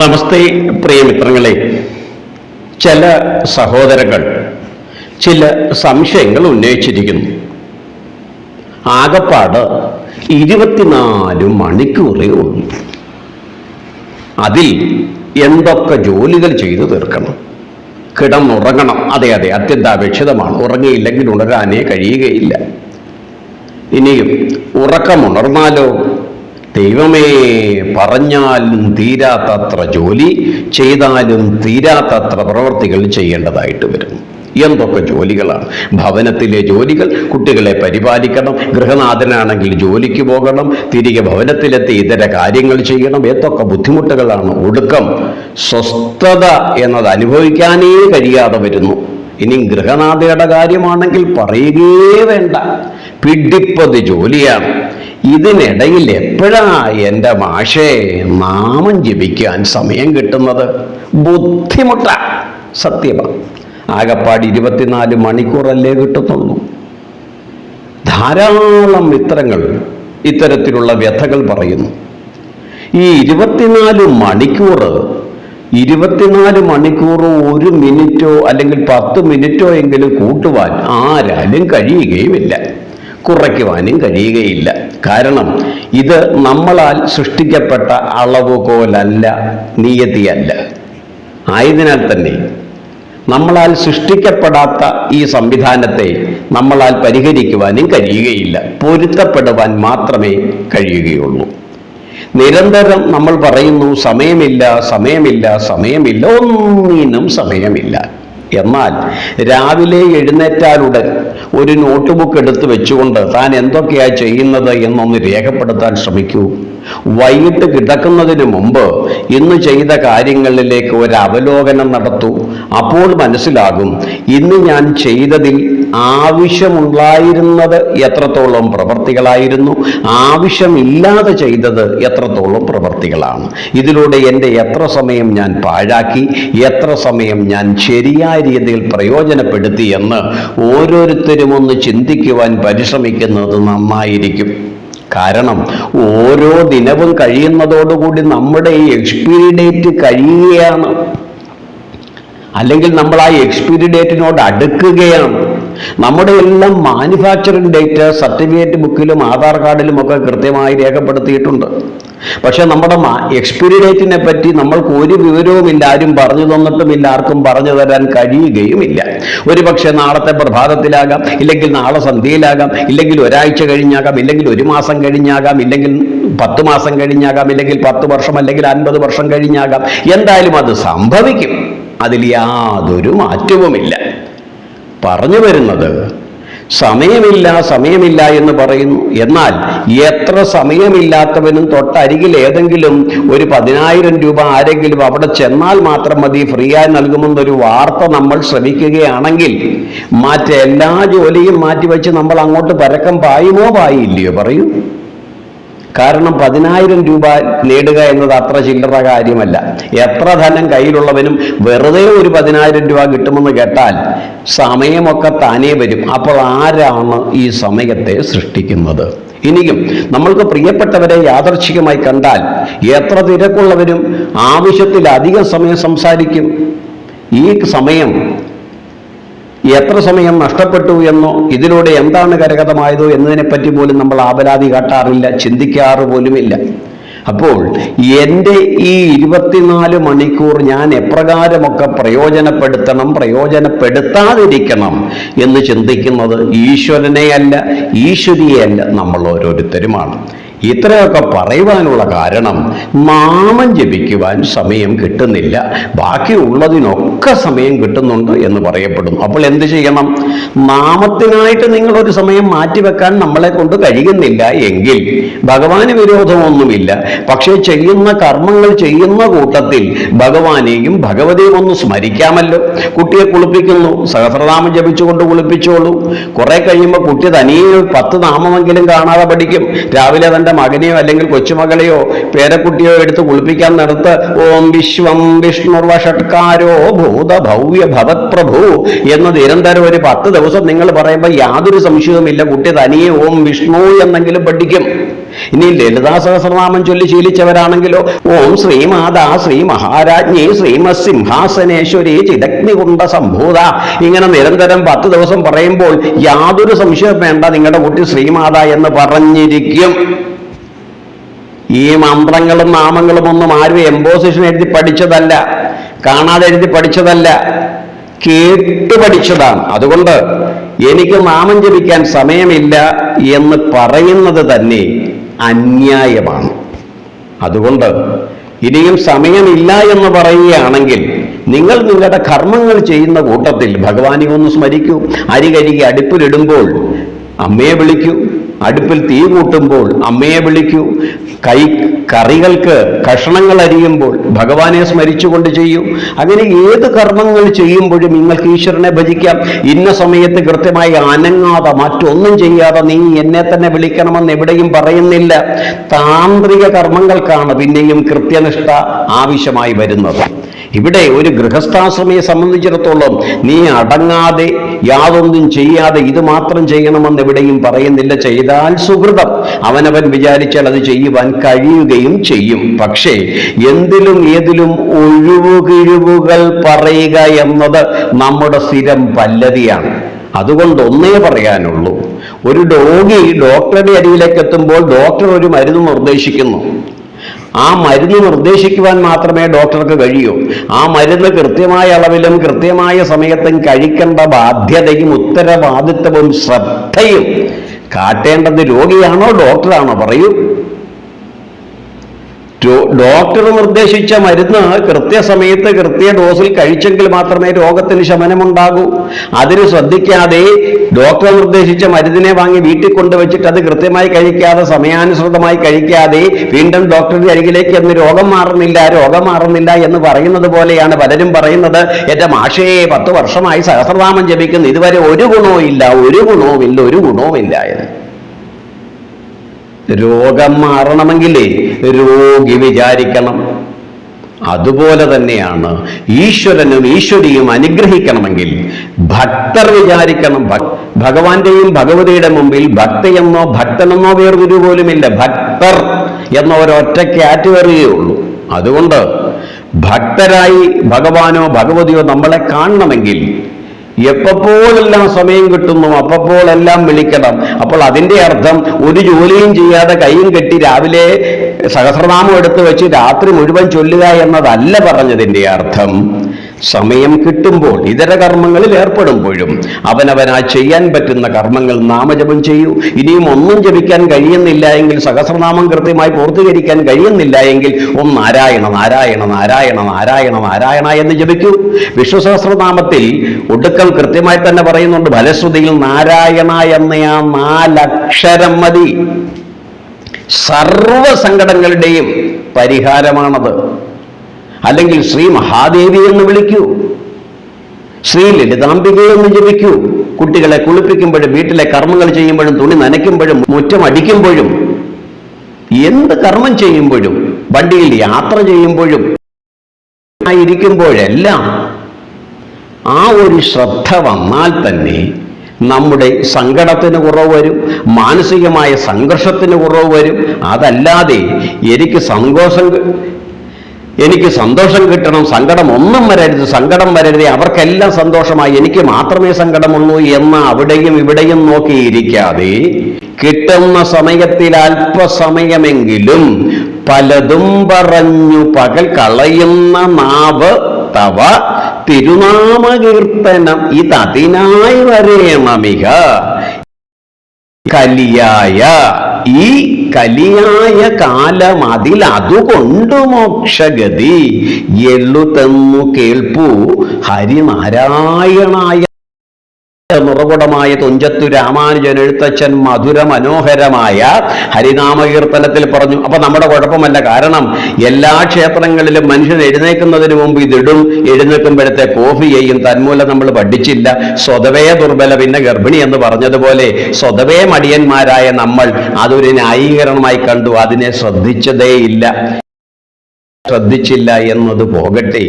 നമസ്തേ പ്രിയമിത്രങ്ങളെ, ചില സഹോദരങ്ങൾ ചില സംശയങ്ങൾ ഉന്നയിച്ചിരിക്കുന്നു. ആകപ്പാട് 24 മണിക്കൂറേ ഉള്ളൂ. അതിൽ എന്തൊക്കെ ജോലികൾ ചെയ്തു തീർക്കണം? കിടന്നുറങ്ങണം. അതെ, അത്യന്താപേക്ഷിതമാണ്. ഉറങ്ങിയില്ലെങ്കിൽ ഉണരാനേ കഴിയുകയില്ല. ഇനിയും ഉറക്കമുണർന്നാലോ? ദൈവമേ, പറഞ്ഞാലും തീരാത്തത്ര ജോലി, ചെയ്താലും തീരാത്തത്ര പ്രവൃത്തികൾ ചെയ്യേണ്ടതായിട്ട് വരും. എന്തൊക്കെ ജോലികളാണ്! ഭവനത്തിലെ ജോലികൾ, കുട്ടികളെ പരിപാലിക്കണം, ഗൃഹനാഥനാണെങ്കിൽ ജോലിക്ക് പോകണം, തിരികെ ഭവനത്തിലെത്തി ഇതര കാര്യങ്ങൾ ചെയ്യണം. എന്തൊക്കെ ബുദ്ധിമുട്ടുകളാണ്! ഒടുക്കം സ്വസ്ഥത എന്നത് അനുഭവിക്കാനേ കഴിയാതെ വരുന്നു. ഇനി ഗൃഹനാഥയുടെ കാര്യമാണെങ്കിൽ പറയുകയേ വേണ്ട. പിടിപ്പത് ജോലിയാണ്. ഇതിനിടയിൽ എപ്പോഴാ എൻ്റെ മാഷേ നാമം ജപിക്കാൻ സമയം കിട്ടുന്നത്? ബുദ്ധിമുട്ടാ, സത്യമാണ്. ആകപ്പാട് 24 മണിക്കൂറല്ലേ കിട്ടുന്നുള്ളൂ. ധാരാളം മിത്രങ്ങൾ ഇത്തരത്തിലുള്ള വ്യഥകൾ പറയുന്നു. ഈ 24 മണിക്കൂർ 1 മിനിറ്റോ അല്ലെങ്കിൽ 10 മിനിറ്റോ എങ്കിലും കൂട്ടുവാൻ ആരാലും കഴിയുകയുമില്ല, കുറയ്ക്കുവാനും കഴിയുകയില്ല. കാരണം ഇത് നമ്മളാൽ സൃഷ്ടിക്കപ്പെട്ട അളവുകോലല്ല, നിയതിയല്ല. ആയതിനാൽ തന്നെ നമ്മളാൽ സൃഷ്ടിക്കപ്പെടാത്ത ഈ സംവിധാനത്തെ നമ്മളാൽ പരിഹരിക്കുവാനും കഴിയുകയില്ല, പൊരുത്തപ്പെടുവാൻ മാത്രമേ കഴിയുകയുള്ളൂ. നിരന്തരം നമ്മൾ പറയുന്നു സമയമില്ല, ഒന്നിനും സമയമില്ല. എന്നാൽ രാവിലെ എഴുന്നേറ്റാലുടൻ ഒരു നോട്ട് ബുക്ക് എടുത്ത് വെച്ചുകൊണ്ട് താൻ എന്തൊക്കെയാണ് ചെയ്യുന്നത് എന്നൊന്ന് രേഖപ്പെടുത്താൻ ശ്രമിക്കൂ. വൈകിട്ട് കിടക്കുന്നതിന് മുമ്പ് ഇന്ന് ചെയ്ത കാര്യങ്ങളിലേക്ക് ഒരു അവലോകനം നടത്തൂ. അപ്പോൾ മനസ്സിലാകും ഇന്ന് ഞാൻ ചെയ്തതിൽ ആവശ്യമുണ്ടായിരുന്നത് എത്രത്തോളം പ്രവൃത്തികളായിരുന്നു, ആവശ്യമില്ലാതെ ചെയ്തത് എത്രത്തോളം പ്രവൃത്തികളാണ്. ഇതിലൂടെ എൻ്റെ എത്ര സമയം ഞാൻ പാഴാക്കി, എത്ര സമയം ഞാൻ ശരിയായ രീതിയിൽ പ്രയോജനപ്പെടുത്തി എന്ന് ഓരോരുത്തരും ഒന്ന് ചിന്തിക്കുവാൻ പരിശ്രമിക്കുന്നത് നന്നായിരിക്കും. കാരണം ഓരോ ദിനവും കഴിയുന്നതോടുകൂടി നമ്മുടെ ഈ എക്സ്പയറി ഡേറ്റ് കഴിയുകയാണ്, അല്ലെങ്കിൽ നമ്മൾ ആ എക്സ്പയറി ഡേറ്റിനോട് അടുക്കുകയാണ്. നമ്മുടെ എല്ലാം മാനുഫാക്ചറിംഗ് ഡേറ്റ് സർട്ടിഫിക്കറ്റ് ബുക്കിലും ആധാർ കാർഡിലും ഒക്കെ കൃത്യമായി രേഖപ്പെടുത്തിയിട്ടുണ്ട്. പക്ഷെ നമ്മുടെ എക്സ്പയറി ഡേറ്റിനെ പറ്റി നമ്മൾക്ക് ഒരു വിവരവുമില്ല, ആരും പറഞ്ഞു തന്നിട്ടുമില്ല, ആർക്കും പറഞ്ഞു തരാൻ കഴിയുകയുമില്ല. ഒരു പക്ഷേ നാളത്തെ പ്രഭാതത്തിലാകാം, ഇല്ലെങ്കിൽ നാളെ സന്ധ്യയിലാകാം, ഇല്ലെങ്കിൽ ഒരാഴ്ച കഴിഞ്ഞാകാം, ഇല്ലെങ്കിൽ 1 മാസം കഴിഞ്ഞാകാം, ഇല്ലെങ്കിൽ 10 മാസം കഴിഞ്ഞാകാം, ഇല്ലെങ്കിൽ 10 വർഷം, അല്ലെങ്കിൽ 50 വർഷം കഴിഞ്ഞാകാം. എന്തായാലും അത് സംഭവിക്കും, അതിൽ യാതൊരു മാറ്റവുമില്ല. പറഞ്ഞു വരുന്നത് സമയമില്ല എന്ന് പറയുന്നു. എന്നാൽ എത്ര സമയമില്ലാത്തവനും തൊട്ടരികിൽ ഏതെങ്കിലും ഒരു 10,000 രൂപ ആരെങ്കിലും അവിടെ ചെന്നാൽ മാത്രം മതി, ഫ്രീ ആയി നൽകുമെന്നൊരു വാർത്ത നമ്മൾ ശ്രമിക്കുകയാണെങ്കിൽ മറ്റെല്ലാ ജോലിയും മാറ്റിവെച്ച് നമ്മൾ അങ്ങോട്ട് പരക്കം പായുമോ പായില്ലയോ? പറയൂ. കാരണം 10,000 രൂപ നേടുക എന്നത് അത്ര ചില്ലറ കാര്യമല്ല. എത്ര ധനം കയ്യിലുള്ളവനും വെറുതെ ഒരു 10,000 രൂപ കിട്ടുമെന്ന് കേട്ടാൽ സമയമൊക്കെ താനേ വരും. അപ്പോൾ ആരാണ് ഈ സമയത്തെ സൃഷ്ടിക്കുന്നത്? ഇനിയും നമ്മൾക്ക് പ്രിയപ്പെട്ടവരെ യാദർച്ഛികമായി കണ്ടാൽ എത്ര തിരക്കുള്ളവരും ആവശ്യത്തിലധികം സമയം സംസാരിക്കും. ഈ സമയം എത്ര സമയം നഷ്ടപ്പെട്ടു എന്നോ ഇതിലൂടെ എന്താണ് കരഗതമായതോ എന്നതിനെപ്പറ്റി പോലും നമ്മൾ ആപലാതി കാട്ടാറില്ല, ചിന്തിക്കാറ് പോലുമില്ല. അപ്പോൾ എൻ്റെ ഈ 24 മണിക്കൂർ ഞാൻ എപ്രകാരമൊക്കെ പ്രയോജനപ്പെടുത്താതിരിക്കണം എന്ന് ചിന്തിക്കുന്നത് ഈശ്വരനെയല്ല, ഈശ്വരിയെയല്ല, നമ്മൾ ഓരോരുത്തരുമാണ്. ഇത്രയൊക്കെ പറയുവാനുള്ള കാരണം നാമം ജപിക്കുവാൻ സമയം കിട്ടുന്നില്ല, ബാക്കിയുള്ളതിനൊക്കെ സമയം കിട്ടുന്നുണ്ട് എന്ന് പറയപ്പെടുന്നു. അപ്പോൾ എന്ത് ചെയ്യണം? നാമത്തിനായിട്ട് നിങ്ങളൊരു സമയം മാറ്റിവെക്കാൻ നമ്മളെ കൊണ്ട് കഴിയുന്നില്ല എങ്കിൽ ഭഗവാന് വിരോധമൊന്നുമില്ല. പക്ഷേ ചെയ്യുന്ന കർമ്മങ്ങൾ ചെയ്യുന്ന കൂട്ടത്തിൽ ഭഗവാനെയും ഭഗവതിയും ഒന്ന് സ്മരിക്കാമല്ലോ. കുട്ടിയെ കുളിപ്പിക്കുന്നു, സഹസ്രനാമം ജപിച്ചുകൊണ്ട് കുളിപ്പിച്ചോളൂ. കുറെ കഴിയുമ്പോൾ കുട്ടി തനിയെ 10 നാമമെങ്കിലും കാണാതെ പഠിക്കും. രാവിലെ തൻ്റെ മകനെയോ അല്ലെങ്കിൽ കൊച്ചുമകളെയോ പേരക്കുട്ടിയോ എടുത്ത് കുളിപ്പിക്കാൻ നടത്ത് ഓം വിശ്വം വിഷ്ണുർവഷട്കാരോ ഭൂതഭവ്യ ഭവത് പ്രഭു എന്ന് നിരന്തരം ഒരു 10 ദിവസം നിങ്ങൾ പറയുമ്പോൾ യാതൊരു സംശയവുമില്ല, കുട്ടി തനിയെ ഓം വിഷ്ണു എന്നെങ്കിലും പഠിക്കും. ഇനി ലളിതാ സഹസ്രനാമം ചൊല്ലി ശീലിച്ചവരാണെങ്കിലോ ഓം ശ്രീമാതാ ശ്രീ മഹാരാജ്ഞി ശ്രീമത് സിംഹാസനേശ്വരി ചിദഗ്നികുണ്ട സംഭൂത, ഇങ്ങനെ നിരന്തരം 10 ദിവസം പറയുമ്പോൾ യാതൊരു സംശയം വേണ്ട, നിങ്ങളുടെ കുട്ടി ശ്രീമാത എന്ന് പറഞ്ഞിരിക്കും. ഈ മന്ത്രങ്ങളും നാമങ്ങളും ഒന്നും ആരും എംബോസിഷൻ എഴുതി പഠിച്ചതല്ല, കാണാതെ എഴുതി പഠിച്ചതല്ല, കേട്ടു പഠിച്ചതാണ്. അതുകൊണ്ട് എനിക്ക് നാമം ജപിക്കാൻ സമയമില്ല എന്ന് പറയുന്നത് തന്നെ അന്യായമാണ്. അതുകൊണ്ട് ഇനിയും സമയമില്ല എന്ന് പറയുകയാണെങ്കിൽ നിങ്ങൾ നിങ്ങളുടെ കർമ്മങ്ങൾ ചെയ്യുന്ന കൂട്ടത്തിൽ ഭഗവാനെ ഒന്ന് സ്മരിക്കൂ. അരി കഴുകി അടുപ്പിലിടുമ്പോൾ അമ്മയെ വിളിക്കൂ, അടുപ്പിൽ തീ കൂട്ടുമ്പോൾ അമ്മയെ വിളിക്കൂ, കറികൾക്ക് കഷണങ്ങൾ അരിയുമ്പോൾ ഭഗവാനെ സ്മരിച്ചുകൊണ്ട് ചെയ്യൂ. അങ്ങനെ ഏത് കർമ്മങ്ങൾ ചെയ്യുമ്പോഴും നിങ്ങൾക്ക് ഈശ്വരനെ ഭജിക്കാം. ഇന്ന സമയത്ത് കൃത്യമായി അനങ്ങാതെ മറ്റൊന്നും ചെയ്യാതെ നീ എന്നെ തന്നെ വിളിക്കണമെന്ന് എവിടെയും പറയുന്നില്ല. താന്ത്രിക കർമ്മങ്ങൾക്കാണ് പിന്നെയും കൃത്യനിഷ്ഠ ആവശ്യമായി വരുന്നത്. ഇവിടെ ഒരു ഗൃഹസ്ഥാശ്രമിയെ സംബന്ധിച്ചിടത്തോളം നീ അടങ്ങാതെ യാതൊന്നും ചെയ്യാതെ ഇത് മാത്രം ചെയ്യണമെന്ന് എവിടെയും പറയുന്നില്ല. ചെയ്താൽ സുഹൃതം, അവനവൻ വിചാരിച്ചാൽ അത് ചെയ്യുവാൻ കഴിയുകയും ചെയ്യും. പക്ഷേ എന്തിലും ഏതിലും ഒഴിവുകിഴിവുകൾ പറയുക എന്നത് നമ്മുടെ സ്ഥിരം പല്ലവിയാണ്. അതുകൊണ്ട് ഒന്നേ പറയാനുള്ളൂ, ഒരു രോഗി ഡോക്ടറുടെ അരികിലേക്ക് എത്തുമ്പോൾ ഡോക്ടർ ഒരു മരുന്ന് നിർദ്ദേശിക്കുന്നു. ആ മരുന്ന് നിർദ്ദേശിക്കുവാൻ മാത്രമേ ഡോക്ടർക്ക് കഴിയൂ. ആ മരുന്ന് കൃത്യമായ അളവിലും കൃത്യമായ സമയത്തും കഴിക്കേണ്ട ബാധ്യതയും ഉത്തരവാദിത്വവും ശ്രദ്ധയും കാട്ടേണ്ടത് രോഗിയാണോ ഡോക്ടറാണോ? പറയൂ. ഡോക്ടർ നിർദ്ദേശിച്ച മരുന്ന് കൃത്യസമയത്ത് കൃത്യ ഡോസിൽ കഴിച്ചെങ്കിൽ മാത്രമേ രോഗത്തിന് ശമനമുണ്ടാകൂ. അതിന് ശ്രദ്ധിക്കാതെ ഡോക്ടർ നിർദ്ദേശിച്ച മരുന്നിനെ വാങ്ങി വീട്ടിൽ കൊണ്ടുവച്ചിട്ട് അത് കൃത്യമായി കഴിക്കാതെ സമയാനുസൃതമായി കഴിക്കാതെ വീണ്ടും ഡോക്ടറുടെ അരികിലേക്ക് എന്ന് രോഗം മാറുന്നില്ല എന്ന് പറയുന്നത് പോലെയാണ് പലരും പറയുന്നത്. എൻ്റെ മാഷേ 10 വർഷമായി സഹസ്രനാമം ജപിക്കുന്നു, ഇതുവരെ ഒരു ഗുണവുമില്ല എന്ന്. രോഗം മാറണമെങ്കിലേ രോഗി വിചാരിക്കണം. അതുപോലെ തന്നെയാണ് ഈശ്വരനും ഈശ്വരിയും അനുഗ്രഹിക്കണമെങ്കിൽ ഭക്തർ വിചാരിക്കണം. ഭഗവാന്റെയും ഭഗവതിയുടെ മുമ്പിൽ ഭക്തയെന്നോ ഭക്തനെന്നോ വേർതിരു പോലുമില്ല. ഭക്തർ എന്ന ഒരൊറ്റ കാറ്റഗറിയേ ഉള്ളൂ. അതുകൊണ്ട് ഭക്തരായി ഭഗവാനോ ഭഗവതിയോ നമ്മളെ കാണണമെങ്കിൽ എപ്പോഴെല്ലാം സമയം കിട്ടുന്നു അപ്പോഴെല്ലാം വിളിക്കണം. അപ്പോൾ അതിൻ്റെ അർത്ഥം ഒരു ജോലിയും ചെയ്യാതെ കൈയും കെട്ടി രാവിലെ സഹസ്രനാമം എടുത്തു വെച്ച് രാത്രി മുഴുവൻ ചൊല്ലുക എന്നതല്ല പറഞ്ഞതിൻ്റെ അർത്ഥം. സമയം കിട്ടുമ്പോൾ ഇതര കർമ്മങ്ങളിൽ ഏർപ്പെടുമ്പോഴും അവനവനാ ചെയ്യാൻ പറ്റുന്ന കർമ്മങ്ങൾ നാമജപം ചെയ്യൂ. ഇനിയും ഒന്നും ജപിക്കാൻ കഴിയുന്നില്ല എങ്കിൽ, സഹസ്രനാമം കൃത്യമായി പൂർത്തീകരിക്കാൻ കഴിയുന്നില്ല എങ്കിൽ നാരായണ നാരായണ നാരായണ നാരായണ നാരായണ എന്ന് ജപിക്കൂ. വിഷ്ണു സഹസ്രനാമത്തിൽ ഒടുക്കം കൃത്യമായി തന്നെ പറയുന്നുണ്ട്, ഫലശ്രുതിയിൽ നാരായണ എന്ന ആ 4 അക്ഷരം മതി. സർവ സങ്കടങ്ങളുടെയും പരിഹാരമാണത്. അല്ലെങ്കിൽ ശ്രീ മഹാദേവി എന്ന് വിളിക്കൂ, ശ്രീ ലളിതാംബിക എന്ന് ജപിക്കൂ. കുട്ടികളെ കുളിപ്പിക്കുമ്പോഴും വീട്ടിലെ കർമ്മങ്ങൾ ചെയ്യുമ്പോഴും തുണി നനയ്ക്കുമ്പോഴും മുറ്റം അടിക്കുമ്പോഴും എന്ത് കർമ്മം ചെയ്യുമ്പോഴും വണ്ടിയിൽ യാത്ര ചെയ്യുമ്പോഴും ഇരിക്കുമ്പോഴെല്ലാം ആ ഒരു ശ്രദ്ധ വന്നാൽ തന്നെ നമ്മുടെ സങ്കടത്തിന് കുറവ് വരും, മാനസികമായ സംഘർഷത്തിന് കുറവ് വരും. അതല്ലാതെ എനിക്ക് സന്തോഷം കിട്ടണം, സങ്കടം ഒന്നും വരരുത്, സങ്കടം വരരുത്, അവർക്കെല്ലാം സന്തോഷമായി എനിക്ക് മാത്രമേ സങ്കടമുള്ളൂ എന്ന് അവിടെയും ഇവിടെയും നോക്കിയിരിക്കാതെ കിട്ടുന്ന സമയത്തിൽ അല്പസമയമെങ്കിലും പലതും പറഞ്ഞു പകൽ കളയുന്ന നാവ് തവ തിരുനാമകീർത്തനം ഇതതിനായി വരേണമിക. ഈ കലിയായ കാലം അതിൽ അതുകൊണ്ട് മോക്ഷഗതി എള്ളുതെന്നു കേൾപ്പു ഹരിനാരായണായ. നിറകുടമായ തുഞ്ചത്തു രാമാനുജൻ എഴുത്തച്ഛൻ മധുര മനോഹരമായ ഹരിനാമകീർത്തനത്തിൽ പറഞ്ഞു. അപ്പൊ നമ്മുടെ കുഴപ്പമല്ല. കാരണം എല്ലാ ക്ഷേത്രങ്ങളിലും മനുഷ്യൻ എഴുന്നേൽക്കുന്നതിന് മുമ്പ് ഇതിടും, എഴുന്നേൽക്കുമ്പോഴത്തെ കോഫി ചെയ്യും. തന്മൂലം നമ്മൾ പഠിച്ചില്ല. സ്വതവേ ദുർബല പിന്നെ ഗർഭിണി എന്ന് പറഞ്ഞതുപോലെ സ്വതവേ മടിയന്മാരായ നമ്മൾ അതൊരു ന്യായീകരണമായി കണ്ടു. അതിനെ ശ്രദ്ധിച്ചില്ല എന്നത് പോകട്ടെ.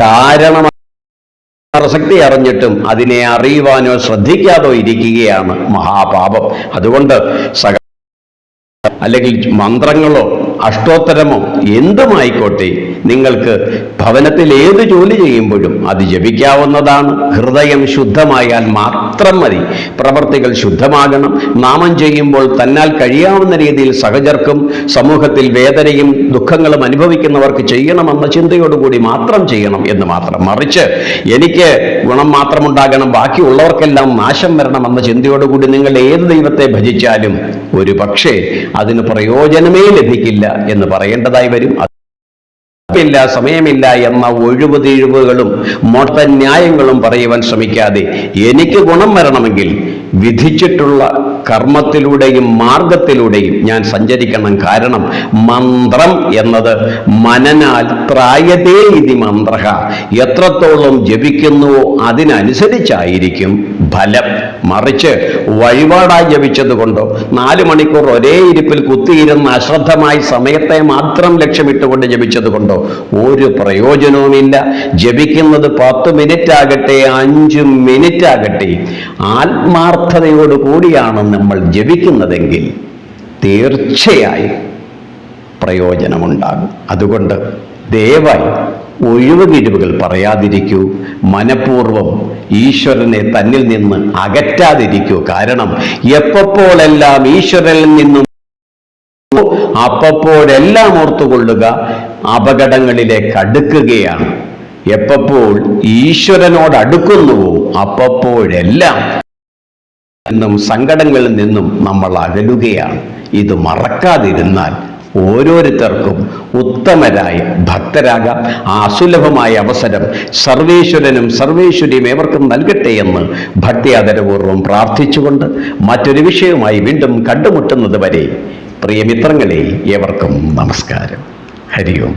കാരണം പ്രസക്തി അറിഞ്ഞിട്ടും അതിനെ അറിയുവാനോ ശ്രദ്ധിക്കാതോ ഇരിക്കുകയാണ് മഹാപാപം. അതുകൊണ്ട് അല്ലെങ്കിൽ മന്ത്രങ്ങളോ അഷ്ടോത്തരമോ എന്തുമായിക്കോട്ടെ, നിങ്ങൾക്ക് ഭവനത്തിൽ ഏത് ജോലി ചെയ്യുമ്പോഴും അത് ജപിക്കാവുന്നതാണ്. ഹൃദയം ശുദ്ധമായാൽ മാത്രം മതി. പ്രവർത്തികൾ ശുദ്ധമാകണം. നാമം ചെയ്യുമ്പോൾ തന്നാൽ കഴിയാവുന്ന രീതിയിൽ സഹചർക്കും സമൂഹത്തിൽ വേദനയും ദുഃഖങ്ങളും അനുഭവിക്കുന്നവർക്ക് ചെയ്യണമെന്ന ചിന്തയോടുകൂടി മാത്രം ചെയ്യണം എന്ന് മാത്രം. മറിച്ച് എനിക്ക് ഗുണം മാത്രമുണ്ടാകണം, ബാക്കിയുള്ളവർക്കെല്ലാം നാശം വരണമെന്ന ചിന്തയോടുകൂടി നിങ്ങൾ ഏത് ദൈവത്തെ ഭജിച്ചാലും ഒരു പക്ഷേ അതിന് പ്രയോജനമേ ലഭിക്കില്ല എന്ന് പറയേണ്ടതായി വരും. സമയമില്ല എന്ന ഒഴിവ് തീഴിവുകളും മൊട്ടന്യായങ്ങളും പറയുവാൻ ശ്രമിക്കാതെ, എനിക്ക് ഗുണം വരണമെങ്കിൽ വിധിച്ചിട്ടുള്ള കർമ്മത്തിലൂടെയും മാർഗത്തിലൂടെയും ഞാൻ സഞ്ചരിക്കണം. കാരണം മന്ത്രം എന്നത് മനനാൽ ത്രായതേ ഇതി മന്ത്രഃ, എത്രത്തോളം ജപിക്കുന്നുവോ അതിനനുസരിച്ചായിരിക്കും ഫലം. മറിച്ച് വഴിപാടായി ജപിച്ചത് കൊണ്ടോ 4 മണിക്കൂർ ഒരേ ഇരിപ്പിൽ കുത്തിയിരുന്ന് അശ്രദ്ധമായി സമയത്തെ മാത്രം ലക്ഷ്യമിട്ടുകൊണ്ട് ജപിച്ചത് കൊണ്ടോ ഒരു പ്രയോജനവുമില്ല. ജപിക്കുന്നത് 10 മിനിറ്റ് ആകട്ടെ 5 മിനിറ്റ് ആകട്ടെ, ആത്മാർത്ഥതയോട് കൂടിയാണ് നമ്മൾ ജപിക്കുന്നതെങ്കിൽ തീർച്ചയായും പ്രയോജനമുണ്ടാകും. അതുകൊണ്ട് ദയവായി ഒഴിവുകിഴിവുകൾ പറയാതിരിക്കൂ. മനഃപൂർവ്വം ഈശ്വരനെ തന്നിൽ നിന്ന് അകറ്റാതിരിക്കൂ. കാരണം എപ്പോഴെല്ലാം ഈശ്വരനിൽ നിന്നും അപ്പോഴെല്ലാം ഓർത്തുകൊള്ളുക, അപകടങ്ങളിലേക്ക് അടുക്കുകയാണ്. എപ്പോൾ ഈശ്വരനോട് അടുക്കുന്നുവോ അപ്പോഴെല്ലാം നിന്നും സങ്കടങ്ങളിൽ നിന്നും നമ്മൾ അകലുകയാണ്. ഇത് മറക്കാതിരുന്നാൽ ഓരോരുത്തർക്കും ഉത്തമരായ ഭക്തരാകാം. ആ അസുലഭമായ അവസരം സർവേശ്വരനും സർവേശ്വരിയും ഏവർക്കും നൽകട്ടെ എന്ന് ഭക്തി ആദരപൂർവ്വം പ്രാർത്ഥിച്ചുകൊണ്ട് മറ്റൊരു വിഷയവുമായി വീണ്ടും കണ്ടുമുട്ടുന്നത് വരെ പ്രിയമിത്രങ്ങളെ, ഏവർക്കും നമസ്കാരം. ഹരി ഓം.